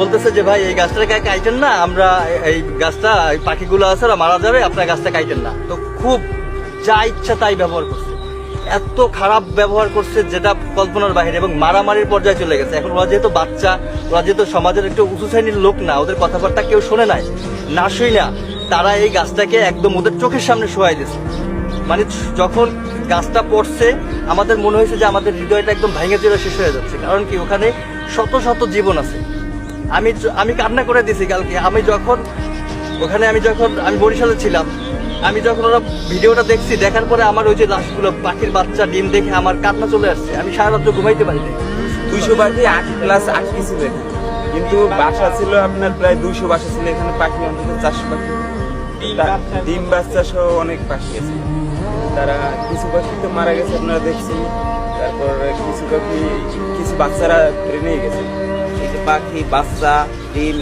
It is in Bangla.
বলতেছে যে ভাই এই গাছটা কাইটেন না, আমরা এই গাছটা পাখিগুলো আছে মারা যাবে, আপনার গাছটা কাইটেন না। তো খুব যা ইচ্ছা তাই ব্যবহার করছে, এত খারাপ ব্যবহার করছে যেটা কল্পনার বাইরে, এবং মারামারির পর্যায়ে চলে গেছে। এখন ওরা যেহেতু বাচ্চা, ওরা যেহেতু সমাজের একটু উঁচু শ্রেণীর লোক না, ওদের কথাবার্তা কেউ শোনে নাই, না শুই না, তারা এই গাছটাকে একদম ওদের চোখের সামনে শোয়াই দিয়েছে। মানে যখন গাছটা পড়ছে আমাদের মনে হয়েছে যে আমাদের হৃদয়টা একদম ভেঙে চলে শেষ হয়ে যাচ্ছে। কারণ কি, ওখানে শত শত জীবন আছে। আমি কান্না করে দিয়েছি কালকে। আমি বরিশালে ছিলাম, আমি যখন ওরা ভিডিওটা দেখছি, দেখার পরে আমার ওই যে লাশগুলো, পাখির বাচ্চা ডিম দেখে আমার কান্না চলে আসছে। আমি সারা রাত্র ঘুমাইতে পারিনি। 200 পাখি 8+ 8 ছিল এখানে, কিন্তু বাসা ছিল আপনার প্রায় 200 বাসা ছিল এখানে। পাখি অন্তত 400 পাখি, ডিম বাচ্চা সহ অনেক পাখি আছে। তারা কিছু পাখি তো মারা গেছে আপনারা দেখছেন, তারপর কিছু পাখি, কিছু বাচ্চারা ট্রেনে গেছে। এই যে পাখি বাচ্চা ডিম